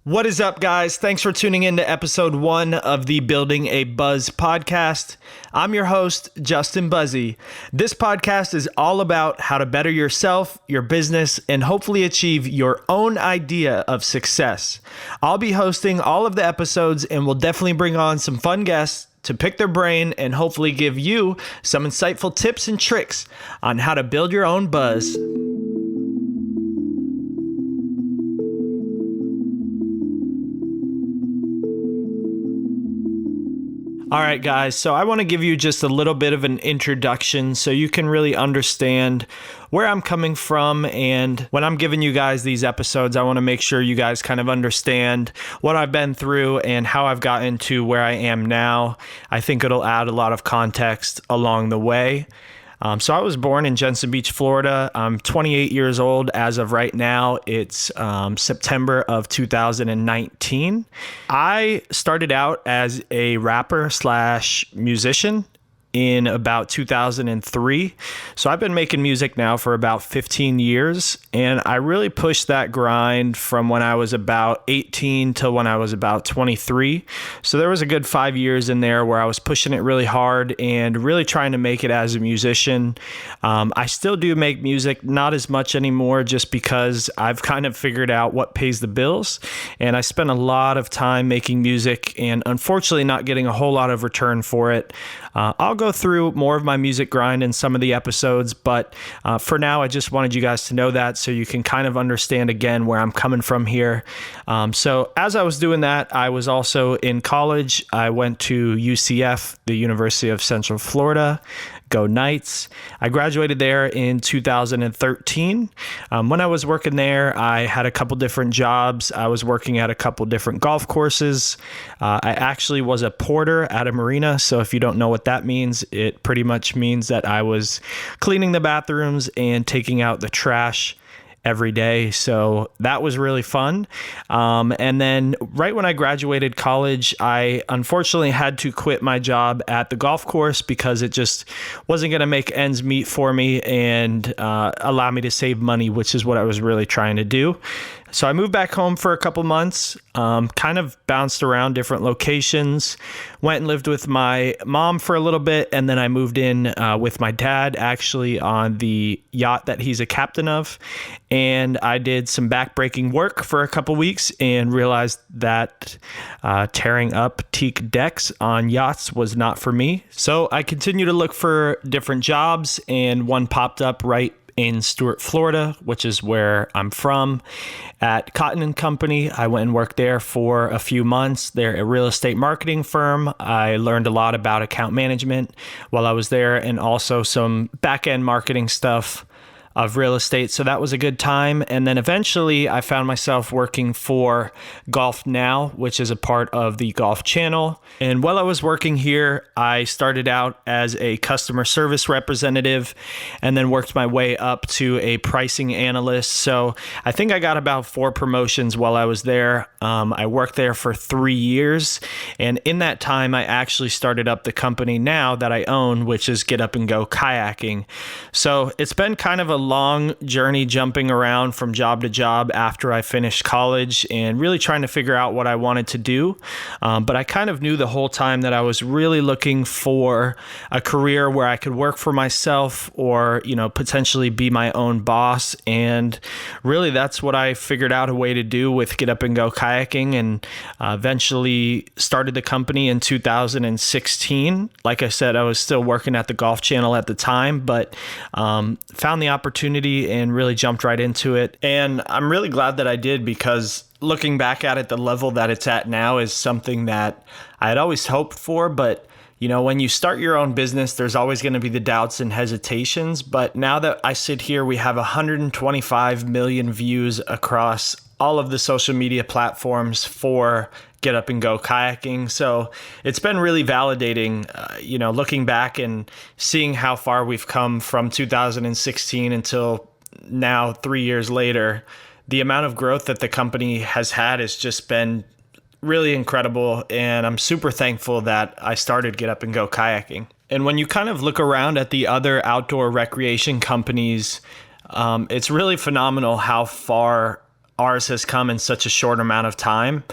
What is up, guys? Thanks for tuning in to episode 1 of the Building a Buzz podcast. I'm your host, Justin Buzzi. This podcast is all about how to better yourself, your business, and hopefully achieve your own idea of success. I'll be hosting all of the episodes and will definitely bring on some fun guests to pick their brain and hopefully give you some insightful tips and tricks on how to build your own buzz. All right, guys, so I want to give you just a little bit of an introduction so you can really understand where I'm coming from. And when I'm giving you guys these episodes, I want to make sure you guys kind of understand what I've been through and how I've gotten to where I am now. I think it'll add a lot of context along the way. So I was born in Jensen Beach, Florida. I'm 28 years old as of right now. It's September of 2019. I started out as a rapper slash musician in about 2003. So I've been making music now for about 15 years, and I really pushed that grind from when I was about 18 till when I was about 23. So there was a good 5 years in there where I was pushing it really hard and really trying to make it as a musician. I still do make music, not as much anymore, just because I've kind of figured out what pays the bills, and I spent a lot of time making music and unfortunately not getting a whole lot of return for it. I'll go through more of my music grind in some of the episodes, but for now, I just wanted you guys to know that so you can kind of understand again where I'm coming from here. So as I was doing that, I was also in college. I went to UCF, the University of Central Florida. Go Knights. I graduated there in 2013. When I was working there, I had a couple different jobs. I was working at a couple different golf courses. I actually was a porter at a marina. So if you don't know what that means, it pretty much means that I was cleaning the bathrooms and taking out the trash every day. So that was really fun. And then right when I graduated college, I unfortunately had to quit my job at the golf course because it just wasn't going to make ends meet for me and allow me to save money, which is what I was really trying to do. So I moved back home for a couple months, kind of bounced around different locations, went and lived with my mom for a little bit, and then I moved in with my dad actually on the yacht that he's a captain of. And I did some backbreaking work for a couple weeks and realized that tearing up teak decks on yachts was not for me. So I continued to look for different jobs, and one popped up right in Stuart, Florida, which is where I'm from, at Cotton and Company. I went and worked there for a few months. They're a real estate marketing firm. I learned a lot about account management while I was there and also some back-end marketing stuff of real estate. So that was a good time. And then eventually I found myself working for Golf Now, which is a part of the Golf Channel. And while I was working here, I started out as a customer service representative and then worked my way up to a pricing analyst. So I think I got about 4 promotions while I was there. I worked there for 3 years. And in that time, I actually started up the company now that I own, which is Get Up and Go Kayaking. So it's been kind of a long journey jumping around from job to job after I finished college and really trying to figure out what I wanted to do. But I kind of knew the whole time that I was really looking for a career where I could work for myself or, potentially be my own boss. And really that's what I figured out a way to do with Get Up and Go Kayaking, and eventually started the company in 2016. Like I said, I was still working at the Golf Channel at the time, but found the opportunity and really jumped right into it. And I'm really glad that I did, because looking back at it, the level that it's at now is something that I had always hoped for. But when you start your own business, there's always going to be the doubts and hesitations. But now that I sit here, we have 125 million views across all of the social media platforms for Get Up and Go Kayaking. So it's been really validating, looking back and seeing how far we've come from 2016 until now, 3 years later. The amount of growth that the company has had has just been really incredible. And I'm super thankful that I started Get Up and Go Kayaking. And when you kind of look around at the other outdoor recreation companies, it's really phenomenal how far ours has come in such a short amount of time.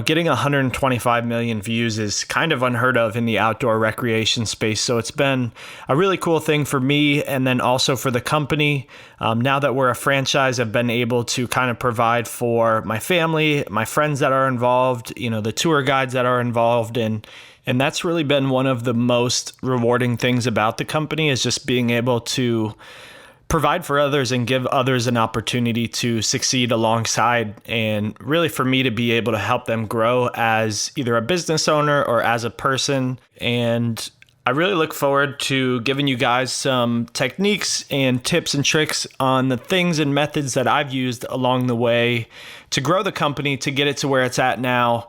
Getting 125 million views is kind of unheard of in the outdoor recreation space. So it's been a really cool thing for me, and then also for the company. Now that we're a franchise, I've been able to kind of provide for my family, my friends that are involved, the tour guides that are involved, and that's really been one of the most rewarding things about the company, is just being able to provide for others and give others an opportunity to succeed alongside, and really for me to be able to help them grow as either a business owner or as a person. And I really look forward to giving you guys some techniques and tips and tricks on the things and methods that I've used along the way to grow the company to get it to where it's at now.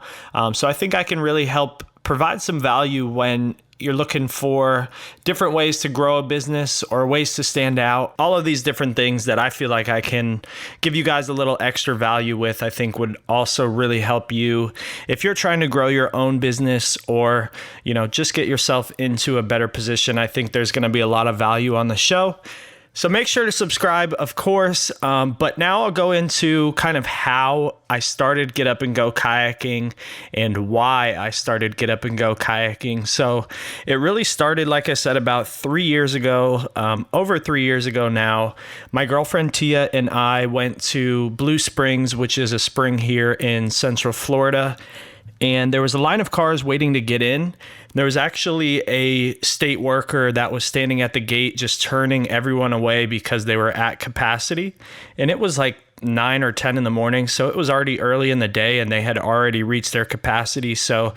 So I think I can really help provide some value when you're looking for different ways to grow a business or ways to stand out. All of these different things that I feel like I can give you guys a little extra value with, I think would also really help you if you're trying to grow your own business or, just get yourself into a better position. I think there's going to be a lot of value on the show. So make sure to subscribe, of course. But now I'll go into kind of how I started Get Up and Go kayaking and why I started Get Up and Go kayaking. So it really started, like I said, about 3 years ago, over 3 years ago now. My girlfriend Tia and I went to Blue Springs, which is a spring here in Central Florida. And there was a line of cars waiting to get in. There was actually a state worker that was standing at the gate just turning everyone away because they were at capacity. And it was like 9 or 10 in the morning. So it was already early in the day and they had already reached their capacity. So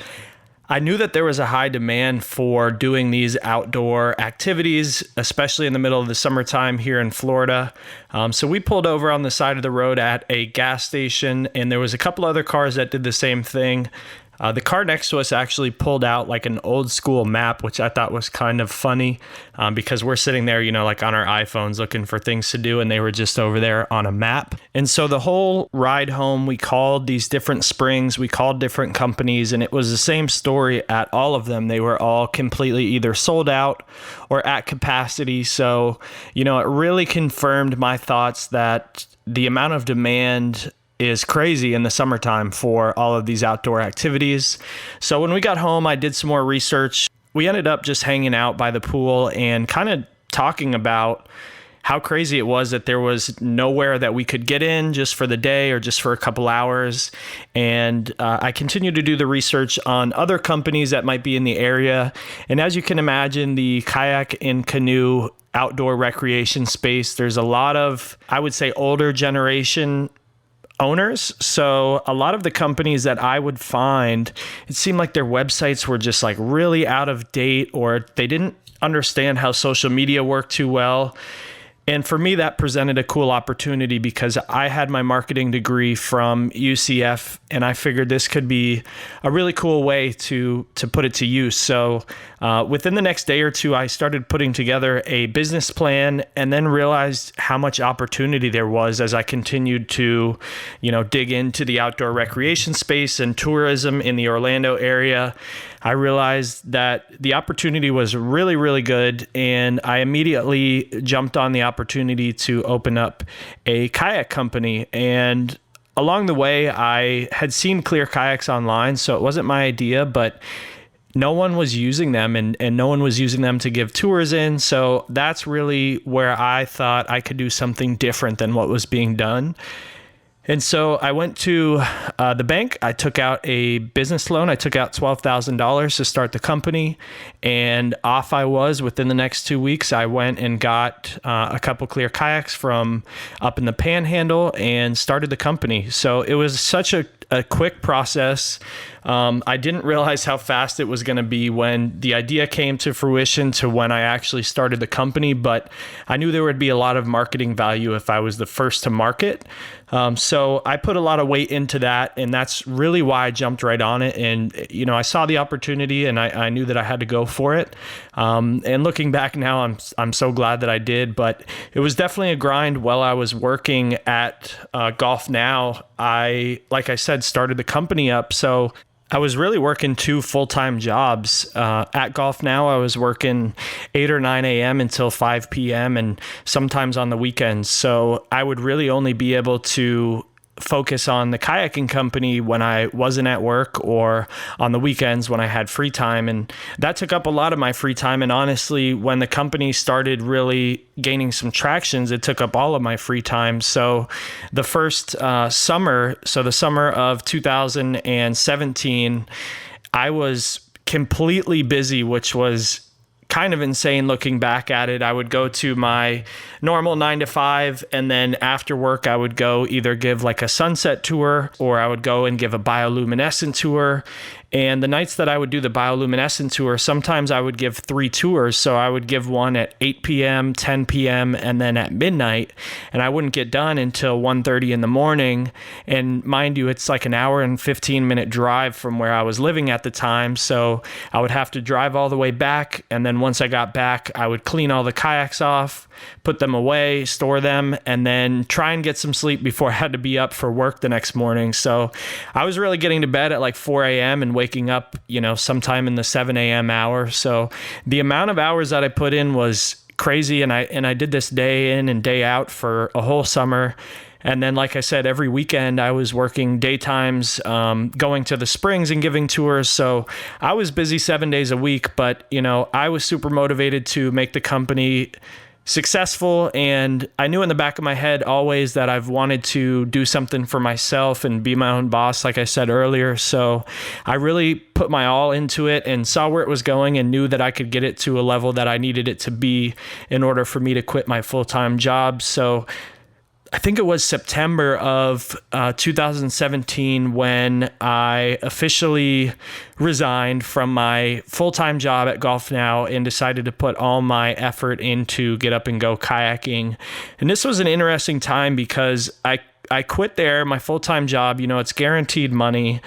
I knew that there was a high demand for doing these outdoor activities, especially in the middle of the summertime here in Florida. So we pulled over on the side of the road at a gas station, and there was a couple other cars that did the same thing. The car next to us actually pulled out like an old school map, which I thought was kind of funny because we're sitting there, like on our iPhones looking for things to do, and they were just over there on a map. And so the whole ride home, we called these different springs, we called different companies, and it was the same story at all of them. They were all completely either sold out or at capacity. So, it really confirmed my thoughts that the amount of demand is crazy in the summertime for all of these outdoor activities. So when we got home, I did some more research. We ended up just hanging out by the pool and kind of talking about how crazy it was that there was nowhere that we could get in just for the day or just for a couple hours. And I continued to do the research on other companies that might be in the area. And as you can imagine, the kayak and canoe outdoor recreation space, there's a lot of, I would say, older generation owners. So a lot of the companies that I would find, it seemed like their websites were just like really out of date, or they didn't understand how social media worked too well. And for me, that presented a cool opportunity because I had my marketing degree from UCF, and I figured this could be a really cool way to put it to use. So within the next day or two, I started putting together a business plan, and then realized how much opportunity there was as I continued to, dig into the outdoor recreation space and tourism in the Orlando area. I realized that the opportunity was really, really good, and I immediately jumped on the opportunity to open up a kayak company. And along the way, I had seen Clear Kayaks online, so it wasn't my idea, but no one was using them, and no one was using them to give tours in. So that's really where I thought I could do something different than what was being done. And so I went to the bank. I took out a business loan. I took out $12,000 to start the company, and off I was. Within the next 2 weeks, I went and got a couple Clear Kayaks from up in the Panhandle and started the company. So it was such a quick process. I didn't realize how fast it was going to be when the idea came to fruition to when I actually started the company, but I knew there would be a lot of marketing value if I was the first to market. So I put a lot of weight into that, and that's really why I jumped right on it. And, I saw the opportunity, and I knew that I had to go for it. And looking back now, I'm so glad that I did, but it was definitely a grind while I was working at Golf Now. Like I said, started the company up. So I was really working 2 full-time jobs. At Golf Now, I was working 8 or 9 a.m. until 5 p.m. and sometimes on the weekends. So I would really only be able to focus on the kayaking company when I wasn't at work or on the weekends when I had free time. And that took up a lot of my free time. And honestly, when the company started really gaining some tractions, it took up all of my free time. So the first summer, so the summer of 2017, I was completely busy, which was kind of insane looking back at it. I would go to my normal 9 to 5, and then after work, I would go either give like a sunset tour or I would go and give a bioluminescent tour. And the nights that I would do the bioluminescent tour, sometimes I would give 3 tours. So I would give one at 8 p.m., 10 p.m., and then at midnight. And I wouldn't get done until 1:30 in the morning. And mind you, it's like an hour and 15-minute drive from where I was living at the time. So I would have to drive all the way back. And then once I got back, I would clean all the kayaks off, put them away, store them, and then try and get some sleep before I had to be up for work the next morning. So I was really getting to bed at like 4 a.m. and waking up, sometime in the 7 a.m. hour. So the amount of hours that I put in was crazy. And I did this day in and day out for a whole summer. And then, like I said, every weekend I was working daytimes, going to the springs and giving tours. So I was busy 7 days a week, but, I was super motivated to make the company successful. And I knew in the back of my head always that I've wanted to do something for myself and be my own boss, like I said earlier. So I really put my all into it and saw where it was going and knew that I could get it to a level that I needed it to be in order for me to quit my full-time job. So I think it was September of 2017 when I officially resigned from my full-time job at Golf Now and decided to put all my effort into Get Up and Go kayaking. And this was an interesting time because I quit there, my full-time job, it's guaranteed money,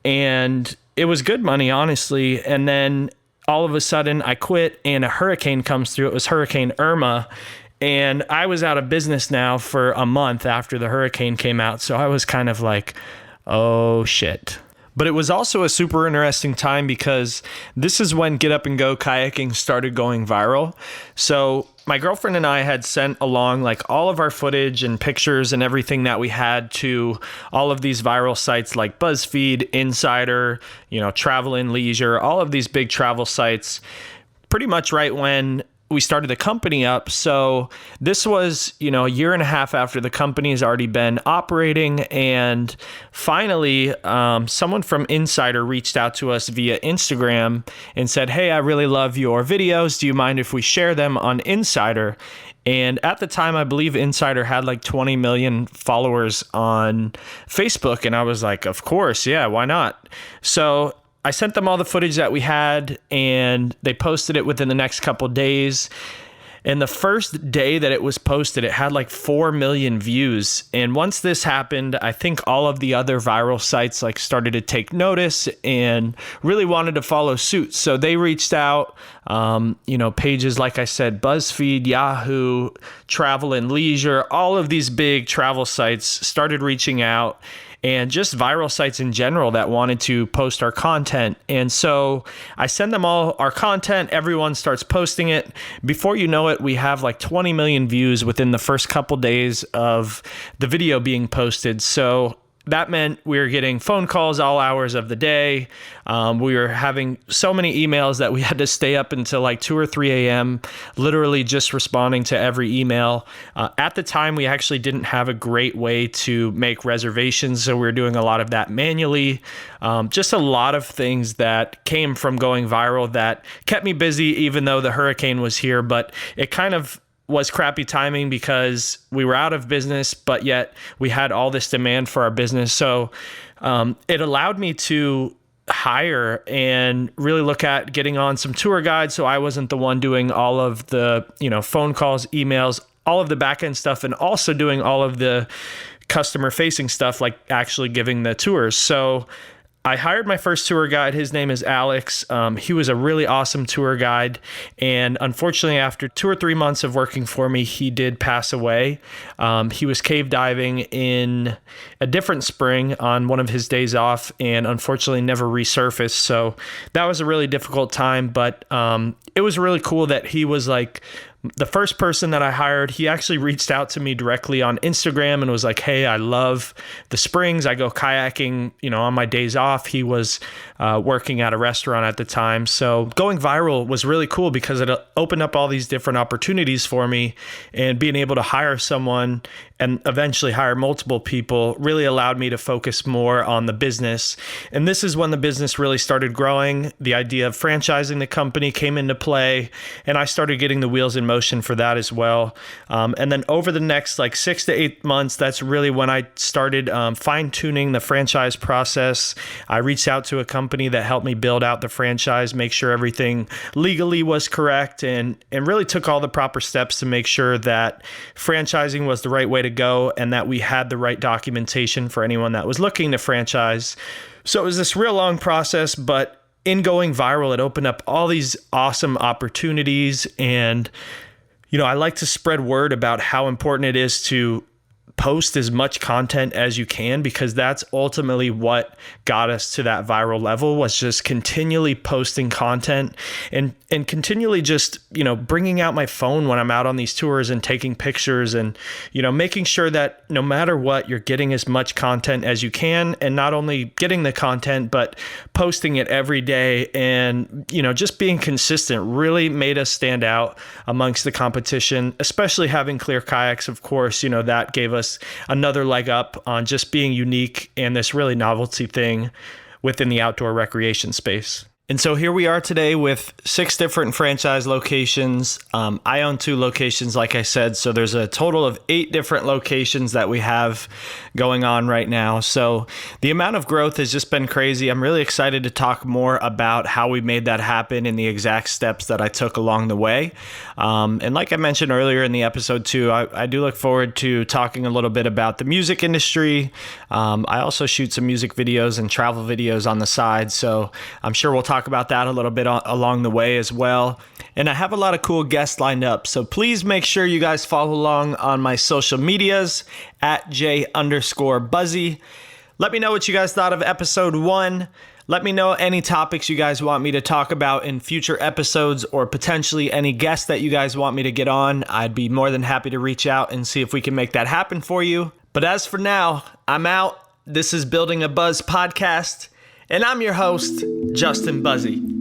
and it was good money, honestly. And then all of a sudden I quit and a hurricane comes through. It was Hurricane Irma. And I was out of business now for a month after the hurricane came out. So I was kind of like, oh shit. But it was also a super interesting time because this is when Get Up and Go kayaking started going viral. So my girlfriend and I had sent along like all of our footage and pictures and everything that we had to all of these viral sites like BuzzFeed, Insider, Travel and Leisure, all of these big travel sites, pretty much right when we started the company up. So this was, a year and a half after the company has already been operating. And finally, someone from Insider reached out to us via Instagram and said, "Hey, I really love your videos. Do you mind if we share them on Insider?" And at the time, I believe Insider had like 20 million followers on Facebook. And I was like, of course, yeah, why not? So I sent them all the footage that we had, and they posted it within the next couple of days. And the first day that it was posted, it had like 4 million views. And once this happened, I think all of the other viral sites like started to take notice and really wanted to follow suit. So they reached out, pages like I said, BuzzFeed, Yahoo, Travel and Leisure, all of these big travel sites started reaching out, and just viral sites in general that wanted to post our content. And so I send them all our content. Everyone starts posting it. Before you know it, we have like 20 million views within the first couple days of the video being posted. So that meant we were getting phone calls all hours of the day. We were having so many emails that we had to stay up until like 2 or 3 a.m., literally just responding to every email. At the time, we actually didn't have a great way to make reservations, so we were doing a lot of that manually. Just a lot of things that came from going viral that kept me busy, even though the hurricane was here. But it kind of was crappy timing because we were out of business, but yet we had all this demand for our business. So it allowed me to hire and really look at getting on some tour guides. So I wasn't the one doing all of the, phone calls, emails, all of the back end stuff, and also doing all of the customer facing stuff, like actually giving the tours. So I hired my first tour guide. His name is Alex. He was a really awesome tour guide. And unfortunately, after 2 or 3 months of working for me, he did pass away. He was cave diving in a different spring on one of his days off and unfortunately never resurfaced. So that was a really difficult time, but it was really cool that he was like The first person that I hired, he actually reached out to me directly on Instagram and was like, hey, I love the Springs. I go kayaking, on my days off. He was working at a restaurant at the time. So going viral was really cool because it opened up all these different opportunities for me, and being able to hire someone and eventually hire multiple people really allowed me to focus more on the business. And this is when the business really started growing. The idea of franchising the company came into play, and I started getting the wheels in motion for that as well. And then over the next 6 to 8 months, that's really when I started fine-tuning the franchise process. I reached out to a company that helped me build out the franchise, make sure everything legally was correct, and really took all the proper steps to make sure that franchising was the right way to go and that we had the right documentation for anyone that was looking to franchise. So it was this real long process, but in going viral, it opened up all these awesome opportunities. And, I like to spread word about how important it is to post as much content as you can, because that's ultimately what got us to that viral level, was just continually posting content and continually just, bringing out my phone when I'm out on these tours and taking pictures and, making sure that no matter what, you're getting as much content as you can, and not only getting the content, but posting it every day. And, just being consistent really made us stand out amongst the competition, especially having clear kayaks. Of course, that gave us another leg up on just being unique and this really novelty thing within the outdoor recreation space. And so here we are today with 6 different franchise locations. I own 2 locations, like I said, so there's a total of 8 different locations that we have going on right now. So the amount of growth has just been crazy. I'm really excited to talk more about how we made that happen and the exact steps that I took along the way. And like I mentioned earlier in the episode too, I do look forward to talking a little bit about the music industry. I also shoot some music videos and travel videos on the side, so I'm sure we'll talk about that a little bit along the way as well. And I have a lot of cool guests lined up, so please make sure you guys follow along on my social medias at @J_Buzzi. Let me know what you guys thought of episode 1. Let me know any topics you guys want me to talk about in future episodes, or potentially any guests that you guys want me to get on. I'd be more than happy to reach out and see if we can make that happen for you. But as for now, I'm out. This is Building a Buzz podcast, and I'm your host, Justin Buzzi.